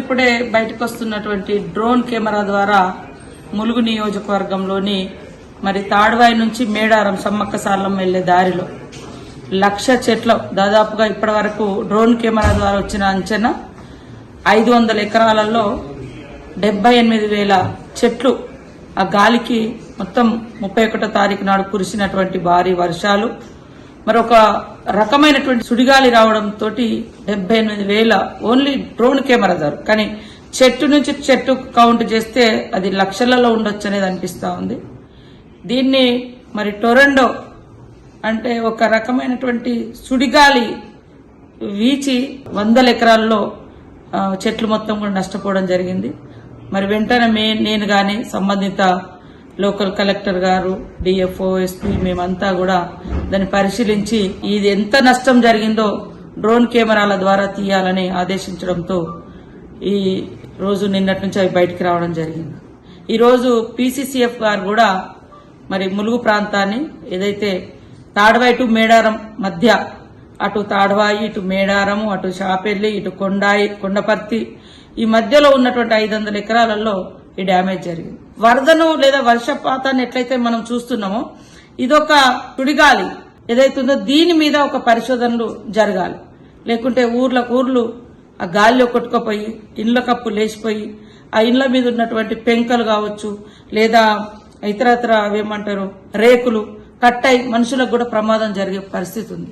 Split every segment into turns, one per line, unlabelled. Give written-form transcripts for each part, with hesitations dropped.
ఇప్పుడిప్పుడే బయటకు వస్తున్నటువంటి డ్రోన్ కెమెరా ద్వారా ములుగు నియోజకవర్గంలోని మరి తాడ్వాయి నుంచి మేడారం సమ్మక్క సార్లం వెళ్లే దారిలో 1,00,000 చెట్లు దాదాపుగా ఇప్పటి వరకు డ్రోన్ కెమెరా ద్వారా వచ్చిన అంచనా 500 ఎకరాలలో 78,000 చెట్లు ఆ గాలికి మొత్తం 31వ తారీఖు నాడు కురిసినటువంటి భారీ వర్షాలు మరొక రకమైనటువంటి సుడిగాలి రావడంతో 78,000 ఓన్లీ డ్రోన్ కెమెరా ద్వారా, కానీ చెట్టు నుంచి చెట్టు కౌంట్ చేస్తే అది లక్షలలో ఉండొచ్చు అనేది అనిపిస్తా ఉంది. దీన్ని మరి టొరండో అంటే ఒక రకమైనటువంటి సుడిగాలి వీచి 100 ఎకరాల్లో చెట్లు మొత్తం కూడా నష్టపోవడం జరిగింది. మరి వెంటనే నేను గాని సంబంధిత లోకల్ కలెక్టర్ గారు, డిఎఫ్ఓ, ఎస్పీ మేమంతా కూడా దాన్ని పరిశీలించి ఇది ఎంత నష్టం జరిగిందో డ్రోన్ కెమెరాల ద్వారా తీయాలని ఆదేశించడంతో ఈ రోజు నిన్నటి నుంచి అవి బయటికి రావడం జరిగింది. ఈ రోజు పీసీసీఎఫ్ గారు కూడా మరి ములుగు ప్రాంతాన్ని ఏదైతే తాడ్వాయి టు మేడారం మధ్య, అటు తాడ్వాయి, ఇటు మేడారం, అటు షాపెల్లి, ఇటు కొండపర్తి, ఈ మధ్యలో ఉన్నటువంటి 500 ఎకరాలలో ఈ డ్యామేజ్ జరిగింది. వరదను లేదా వర్షపాతాన్ని ఎట్లయితే మనం చూస్తున్నామో ఇదొక సుడిగాలి ఏదైతుందో దీని మీద ఒక పరిశోధనలు జరగాలి. లేకుంటే ఊర్లు ఆ గాలిలో కొట్టుకుపోయి ఇండ్ల కప్పు లేచిపోయి ఆ ఇండ్ల మీద ఉన్నటువంటి పెంకలు కావచ్చు లేదా ఇతరత్ర అవేమంటారు రేకులు కట్టయి మనుషులకు కూడా ప్రమాదం జరిగే పరిస్థితి ఉంది.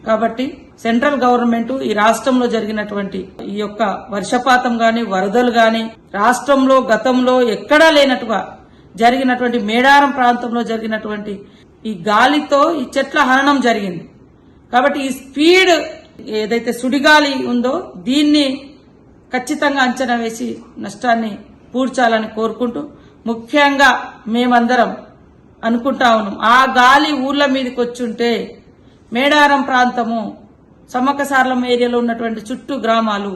కాబట్టి సెంట్రల్ గవర్నమెంట్ ఈ రాష్ట్రంలో జరిగినటువంటి ఈ యొక్క వర్షపాతం గాని వరదలు గాని రాష్ట్రంలో గతంలో ఎక్కడా లేనట్టుగా జరిగినటువంటి మేడారం ప్రాంతంలో జరిగినటువంటి ఈ గాలితో ఈ చెట్ల హననం జరిగింది. కాబట్టి ఈ స్పీడ్ ఏదైతే సుడిగాలి ఉందో దీన్ని ఖచ్చితంగా అంచనా వేసి నష్టాన్ని పూడ్చాలని కోరుకుంటూ, ముఖ్యంగా మేమందరం అనుకుంటా ఉన్నాం ఆ గాలి ఊర్ల మీదకి వచ్చుంటే మేడారం ప్రాంతము సమ్మక్క సార్లం ఏరియాలో ఉన్నటువంటి చుట్టూ గ్రామాలు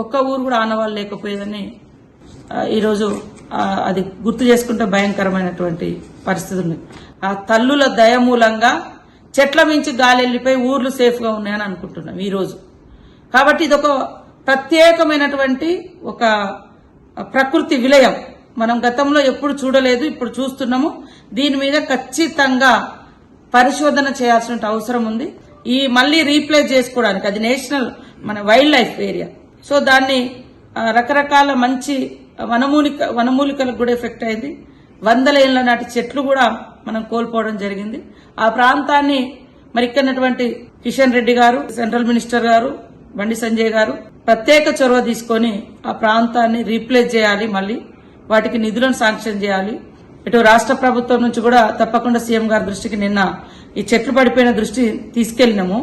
ఒక్క ఊరు కూడా ఆనవాళ్ళు లేకపోయేదని ఈరోజు అది గుర్తు చేసుకుంటే భయంకరమైనటువంటి పరిస్థితి ఉంది. ఆ తల్లుల దయ మూలంగా చెట్ల మించి గాలి వెళ్లిపోయి ఊర్లు సేఫ్ గా ఉన్నాయని అనుకుంటున్నాం ఈ రోజు. కాబట్టి ఇదొక ప్రత్యేకమైనటువంటి ఒక ప్రకృతి విలయం మనం గతంలో ఎప్పుడు చూడలేదు, ఇప్పుడు చూస్తున్నాము. దీని మీద ఖచ్చితంగా పరిశోధన చేయాల్సిన అవసరం ఉంది. ఈ మళ్లీ రీప్లేస్ చేసుకోవడానికి అది నేషనల్ మన వైల్డ్ లైఫ్ ఏరియా. సో దాన్ని రకరకాల మంచి వనమూలికలకు కూడా ఎఫెక్ట్ అయింది. 100 ఏళ్ల నాటి చెట్లు కూడా మనం కోల్పోవడం జరిగింది. ఆ ప్రాంతాన్ని మరి ఇక్కడటువంటి కిషన్ రెడ్డి గారు, సెంట్రల్ మినిస్టర్ గారు, బండి సంజయ్ గారు ప్రత్యేక చొరవ తీసుకొని ఆ ప్రాంతాన్ని రీప్లేస్ చేయాలి, మళ్లీ వాటికి నిధులను శాంక్షన్ చేయాలి. ఇటు రాష్ట్ర ప్రభుత్వం నుంచి కూడా తప్పకుండా సీఎం గారి దృష్టికి నిన్న ఈ చెట్లు పడిపోయిన దృష్టి తీసుకెళ్లినాము.